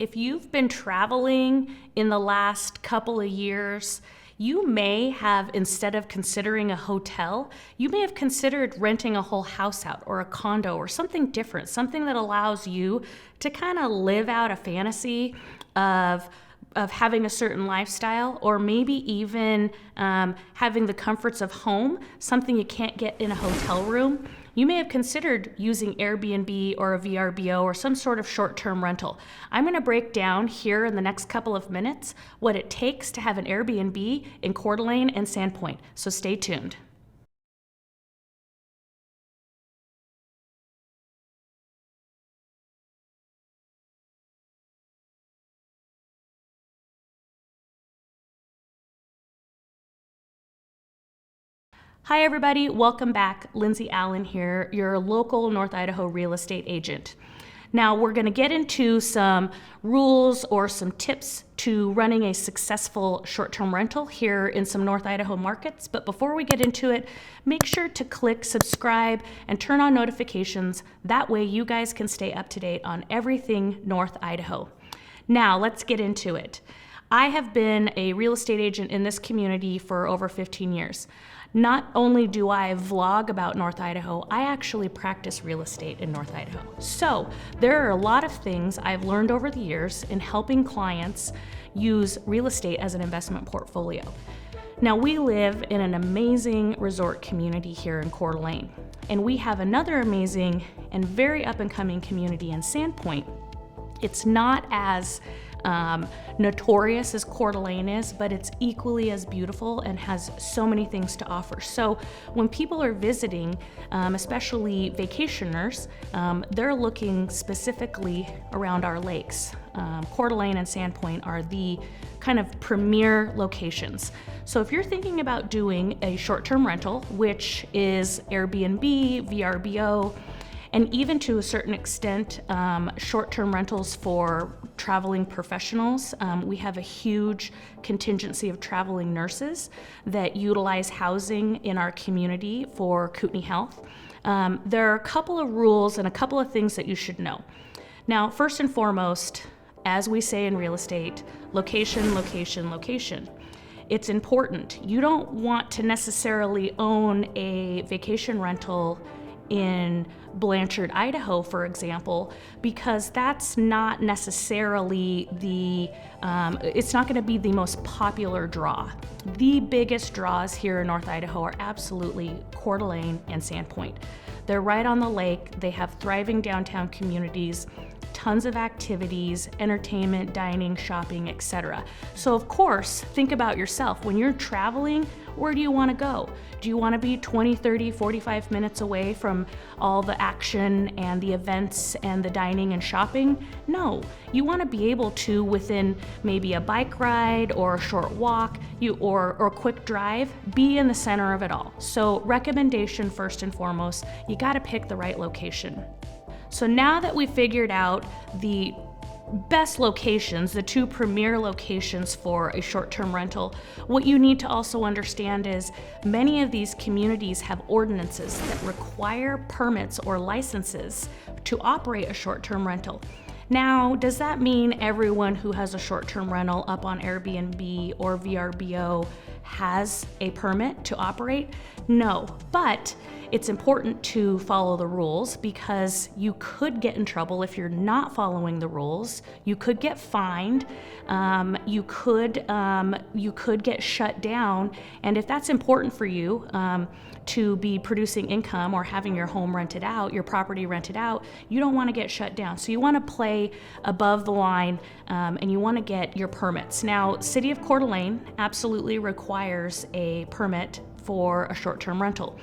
If you've been traveling in the last couple of years, you may have, instead of considering a hotel, you may have considered renting a whole house out or a condo or something different, something that allows you to kind of live out a fantasy of having a certain lifestyle, or maybe even having the comforts of home, something you can't get in a hotel room. You may have considered using Airbnb or a VRBO or some sort of short-term rental. I'm going to break down here in the next couple of minutes what it takes to have an Airbnb in Coeur d'Alene and Sandpoint, so stay tuned. Hi everybody, welcome back. Lindsay Allen here, your local North Idaho real estate agent. Now we're going to get into some rules or some tips to running a successful short-term rental here in some North Idaho markets. But before we get into it, make sure to click subscribe and turn on notifications. That way you guys can stay up to date on everything North Idaho. Now let's get into it. I have been a real estate agent in this community for over 15 years. Not only do I vlog about North Idaho, I actually practice real estate in North Idaho. So there are a lot of things I've learned over the years in helping clients use real estate as an investment portfolio. Now we live in an amazing resort community here in Coeur d'Alene, and we have another amazing and very up and coming community in Sandpoint. It's not as notorious as Coeur d'Alene is, but it's equally as beautiful and has so many things to offer. So when people are visiting, especially vacationers, they're looking specifically around our lakes. Coeur d'Alene and Sandpoint are the kind of premier locations. So if you're thinking about doing a short-term rental, which is Airbnb, VRBO, and even to a certain extent, short-term rentals for traveling professionals. We have a huge contingency of traveling nurses that utilize housing in our community for Kootenai Health. There are a couple of rules and a couple of things that you should know. Now, first and foremost, as we say in real estate, location, location, location. It's important. You don't want to necessarily own a vacation rental in Blanchard, Idaho, for example, because that's not necessarily it's not going to be the most popular draw. The biggest draws here in North Idaho are absolutely Coeur d'Alene and Sandpoint. They're right on the lake. They have thriving downtown communities, tons of activities, entertainment, dining, shopping, etc. So of course, think about yourself. When you're traveling, where do you want to go? Do you want to be 20, 30, 45 minutes away from all the action and the events and the dining and shopping? No, you want to be able to, within maybe a bike ride or a short walk or quick drive, be in the center of it all. So recommendation first and foremost, you got to pick the right location. So now that we figured out the best locations, the two premier locations for a short-term rental, what you need to also understand is many of these communities have ordinances that require permits or licenses to operate a short-term rental. Now, does that mean everyone who has a short-term rental up on Airbnb or VRBO has a permit to operate? No, but it's important to follow the rules because you could get in trouble if you're not following the rules. You could get fined. You could get shut down. And if that's important for you to be producing income or having your home rented out, your property rented out, you don't want to get shut down. So you want to play above the line and you want to get your permits. Now, City of Coeur d'Alene absolutely requires a permit for a short-term rental.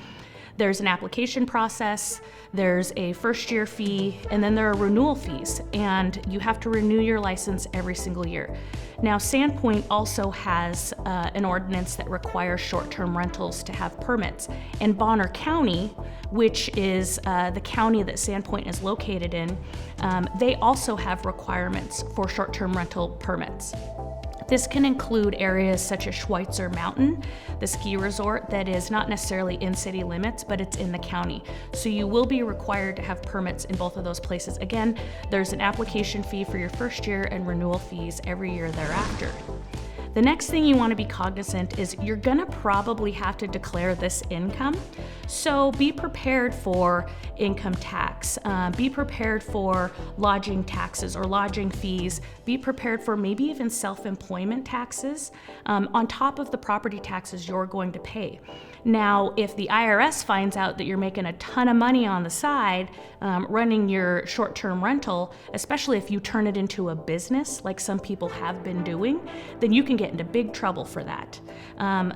There's an application process, there's a first-year fee, and then there are renewal fees, and you have to renew your license every single year. Now, Sandpoint also has an ordinance that requires short-term rentals to have permits, and Bonner County, which is the county that Sandpoint is located in, they also have requirements for short-term rental permits. This can include areas such as Schweitzer Mountain, the ski resort that is not necessarily in city limits, but it's in the county. So you will be required to have permits in both of those places. Again, there's an application fee for your first year and renewal fees every year thereafter. The next thing you want to be cognizant is you're going to probably have to declare this income. So be prepared for income tax, be prepared for lodging taxes or lodging fees, be prepared for maybe even self-employment taxes on top of the property taxes you're going to pay. Now, if the IRS finds out that you're making a ton of money on the side running your short-term rental, especially if you turn it into a business like some people have been doing, then you can get into big trouble for that.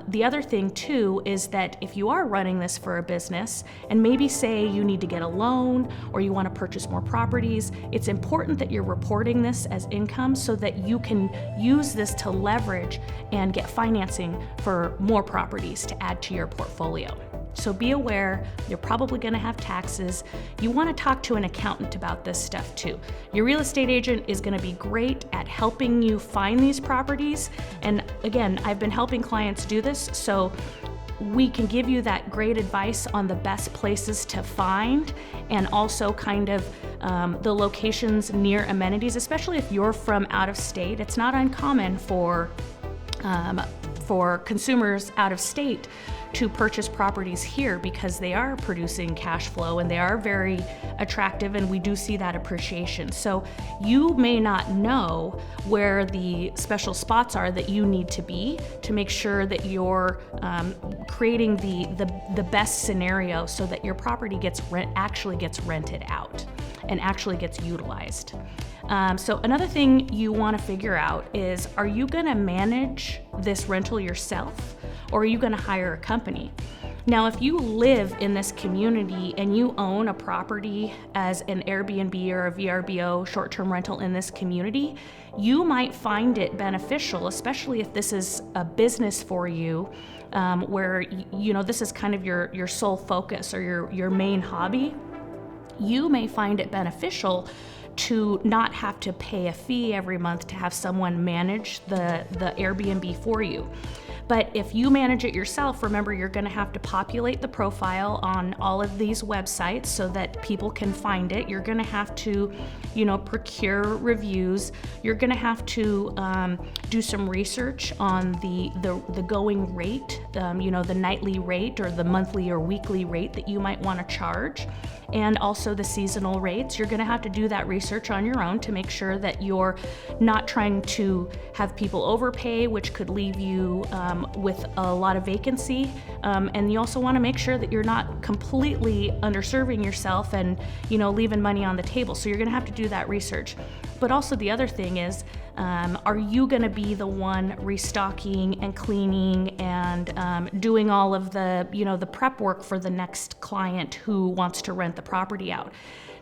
The other thing too is that if you are running this for a business and maybe say you need to get a loan or you want to purchase more properties, it's important that you're reporting this as income so that you can use this to leverage and get financing for more properties to add to your portfolio. So be aware, you're probably going to have taxes. You want to talk to an accountant about this stuff too. Your real estate agent is going to be great at helping you find these properties. And again, I've been helping clients do this, so we can give you that great advice on the best places to find and also kind of the locations near amenities, especially if you're from out of state. It's not uncommon for consumers out of state to purchase properties here because they are producing cash flow and they are very attractive, and we do see that appreciation. So you may not know where the special spots are that you need to be to make sure that you're creating the best scenario so that your property actually gets rented out and actually gets utilized. So another thing you want to figure out is, are you going to manage this rental yourself or are you going to hire a company? Now, if you live in this community and you own a property as an Airbnb or a VRBO short-term rental in this community, you might find it beneficial, especially if this is a business for you, where this is kind of your sole focus or your main hobby. You may find it beneficial to not have to pay a fee every month to have someone manage the Airbnb for you. But if you manage it yourself, remember you're going to have to populate the profile on all of these websites so that people can find it. You're going to have to, procure reviews. You're going to have to do some research on the going rate, the nightly rate or the monthly or weekly rate that you might want to charge, and also the seasonal rates. You're going to have to do that research on your own to make sure that you're not trying to have people overpay, which could leave you with a lot of vacancy, and you also want to make sure that you're not completely underserving yourself and leaving money on the table. So you're going to have to do that research. But also the other thing is, are you going to be the one restocking and cleaning and doing all of the prep work for the next client who wants to rent the property out?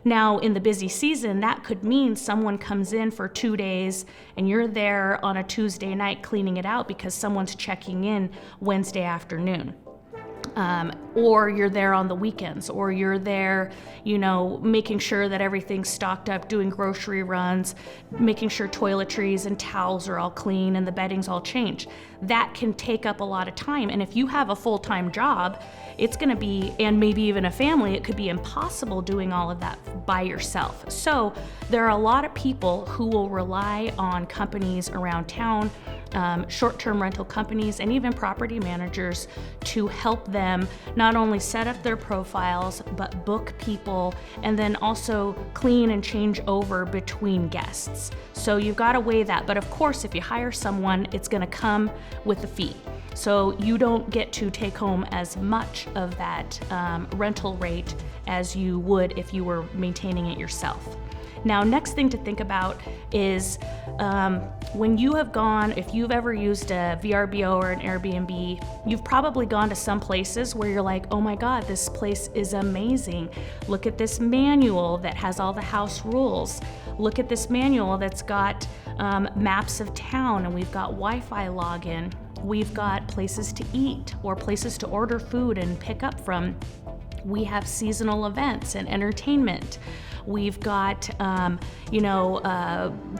Now, in the busy season, that could mean someone comes in for 2 days and you're there on a Tuesday night cleaning it out because someone's checking in Wednesday afternoon. Or you're there on the weekends, or you're there, making sure that everything's stocked up, doing grocery runs, making sure toiletries and towels are all clean and the bedding's all changed. That can take up a lot of time. And if you have a full-time job, it's going to be, and maybe even a family, it could be impossible doing all of that by yourself. So there are a lot of people who will rely on companies around town, short-term rental companies, and even property managers to help them not only set up their profiles, but book people, and then also clean and change over between guests. So you've got to weigh that. But of course, if you hire someone, it's going to come with a fee. So you don't get to take home as much of that rental rate as you would if you were maintaining it yourself. Now, next thing to think about is when you have gone, if you've ever used a VRBO or an Airbnb, you've probably gone to some places where you're like, oh my God, this place is amazing. Look at this manual that has all the house rules. Look at this manual that's got maps of town, and we've got Wi-Fi login. We've got places to eat or places to order food and pick up from. We have seasonal events and entertainment. We've got,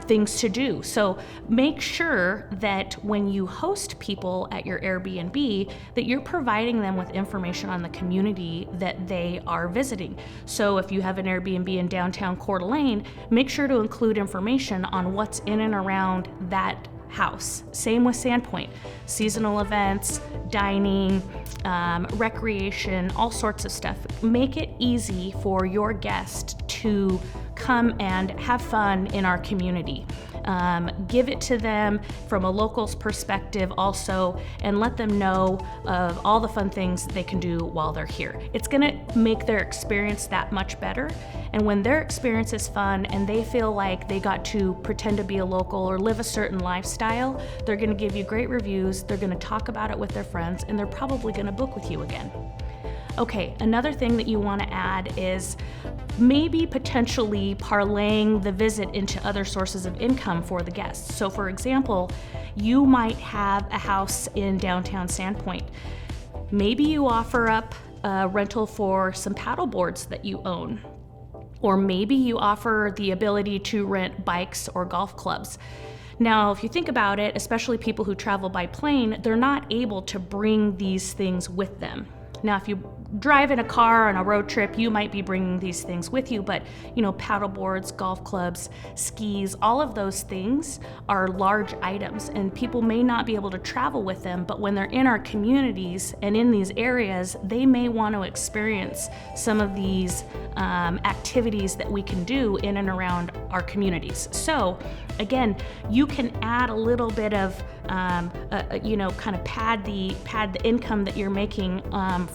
things to do. So make sure that when you host people at your Airbnb, that you're providing them with information on the community that they are visiting. So if you have an Airbnb in downtown Coeur d'Alene, make sure to include information on what's in and around that house. Same with Sandpoint. Seasonal events, dining, recreation, all sorts of stuff. Make it easy for your guest to come and have fun in our community. Give it to them from a local's perspective also, and let them know of all the fun things they can do while they're here. It's gonna make their experience that much better. And when their experience is fun and they feel like they got to pretend to be a local or live a certain lifestyle, they're gonna give you great reviews, they're gonna talk about it with their friends, and they're probably gonna book with you again. Okay, another thing that you want to add is maybe potentially parlaying the visit into other sources of income for the guests. So for example, you might have a house in downtown Sandpoint. Maybe you offer up a rental for some paddle boards that you own. Or maybe you offer the ability to rent bikes or golf clubs. Now, if you think about it, especially people who travel by plane, they're not able to bring these things with them. Now, if you drive in a car on a road trip, you might be bringing these things with you, but paddle boards, golf clubs, skis, all of those things are large items, and people may not be able to travel with them, but when they're in our communities and in these areas, they may want to experience some of these activities that we can do in and around our communities. So again, you can add a little bit of kind of pad the income that you're making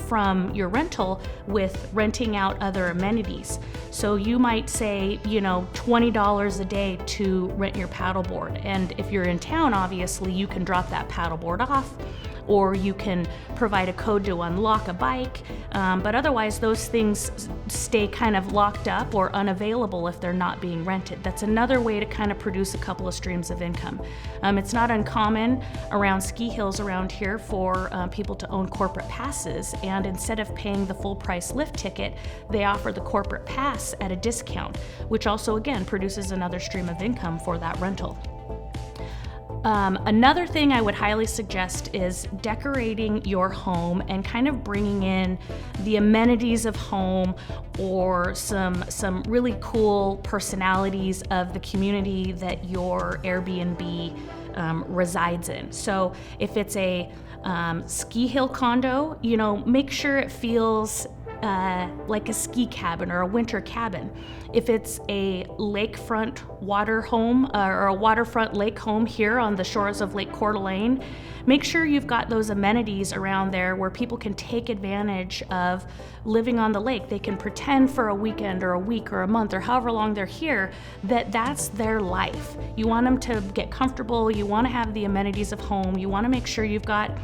from your rental with renting out other amenities. So you might say, $20 a day to rent your paddleboard. And if you're in town, obviously, you can drop that paddleboard off, or you can provide a code to unlock a bike. But otherwise, those things stay kind of locked up or unavailable if they're not being rented. That's another way to kind of produce a couple of streams of income. It's not uncommon around ski hills around here for people to own corporate passes, and instead of paying the full price lift ticket, they offer the corporate pass at a discount, which also again produces another stream of income for that rental. Another thing I would highly suggest is decorating your home and kind of bringing in the amenities of home or some really cool personalities of the community that your Airbnb resides in. So if it's a ski hill condo, make sure it feels like a ski cabin or a winter cabin. If it's a lakefront water home or a waterfront lake home here on the shores of Lake Coeur d'Alene, make sure you've got those amenities around there where people can take advantage of living on the lake. They can pretend for a weekend or a week or a month or however long they're here that that's their life. You want them to get comfortable. You want to have the amenities of home. You want to make sure you've got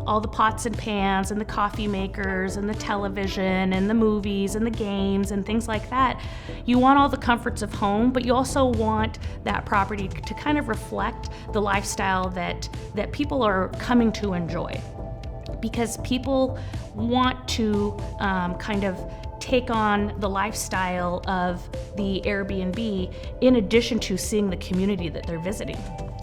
all the pots and pans and the coffee makers and the television and the movies and the games and things like that. You want all the comforts of home, but you also want that property to kind of reflect the lifestyle that people are coming to enjoy. Because people want to kind of take on the lifestyle of the Airbnb in addition to seeing the community that they're visiting.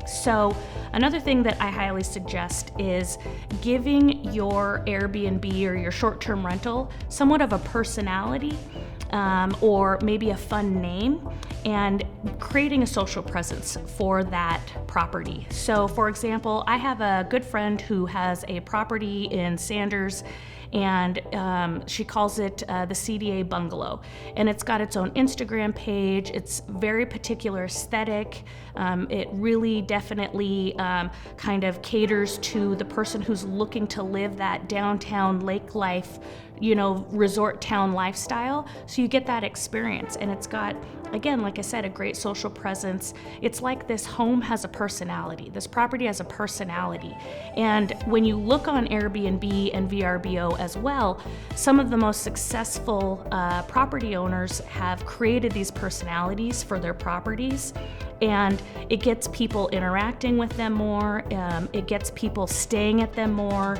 So another thing that I highly suggest is giving your Airbnb or your short-term rental somewhat of a personality or maybe a fun name, and creating a social presence for that property. So for example, I have a good friend who has a property in Sanders, and she calls it the CDA Bungalow, and it's got its own Instagram page. It's very particular aesthetic. It really definitely kind of caters to the person who's looking to live that downtown lake life, resort town lifestyle. So you get that experience, and it's got, again, like I said, a great social presence. It's like this home has a personality. This property has a personality. And when you look on Airbnb and VRBO as well, some of the most successful property owners have created these personalities for their properties. and it gets people interacting with them more. It gets people staying at them more.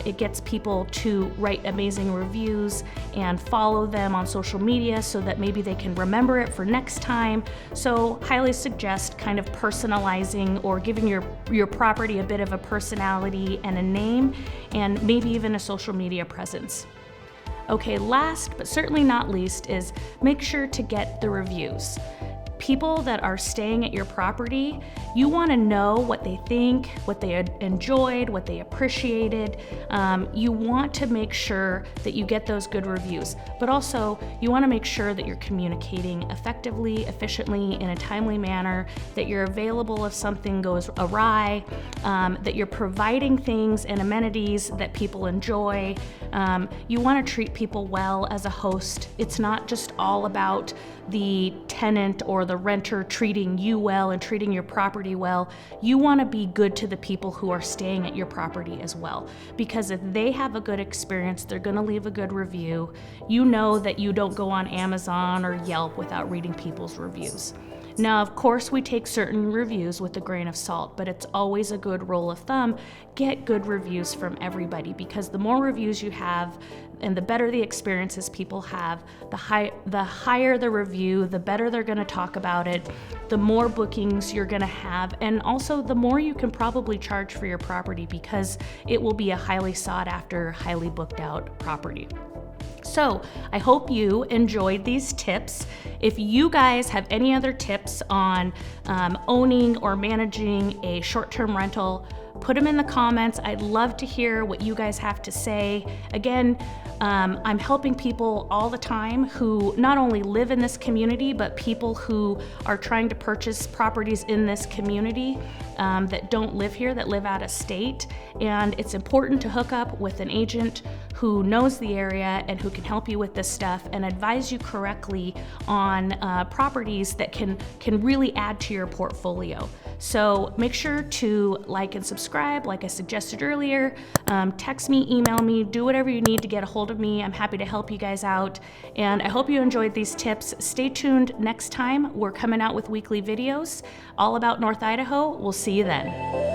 It gets people to write amazing reviews and follow them on social media so that maybe they can remember it for next time. So highly suggest kind of personalizing or giving your property a bit of a personality and a name, and maybe even a social media presence. Okay, last but certainly not least is make sure to get the reviews. People that are staying at your property, you want to know what they think, what they enjoyed, what they appreciated. You want to make sure that you get those good reviews, but also you want to make sure that you're communicating effectively, efficiently, in a timely manner, that you're available if something goes awry, that you're providing things and amenities that people enjoy. You want to treat people well as a host. It's not just all about the tenant or the renter treating you well and treating your property well. You want to be good to the people who are staying at your property as well, because if they have a good experience, they're going to leave a good review. You know that you don't go on Amazon or Yelp without reading people's reviews. Now, of course, we take certain reviews with a grain of salt, but it's always a good rule of thumb, get good reviews from everybody, because the more reviews you have and the better the experiences people have, the higher the review, the better they're going to talk about it, the more bookings you're going to have, and also the more you can probably charge for your property, because it will be a highly sought after, highly booked out property. So I hope you enjoyed these tips. If you guys have any other tips on owning or managing a short-term rental, put them in the comments. I'd love to hear what you guys have to say. Again, I'm helping people all the time who not only live in this community, but people who are trying to purchase properties in this community that don't live here, that live out of state. And it's important to hook up with an agent who knows the area and who can help you with this stuff and advise you correctly on properties that can really add to your portfolio. So make sure to like and subscribe, like I suggested earlier. Text me, email me, do whatever you need to get a hold of me. I'm happy to help you guys out. And I hope you enjoyed these tips. Stay tuned next time. We're coming out with weekly videos all about North Idaho. We'll see you then.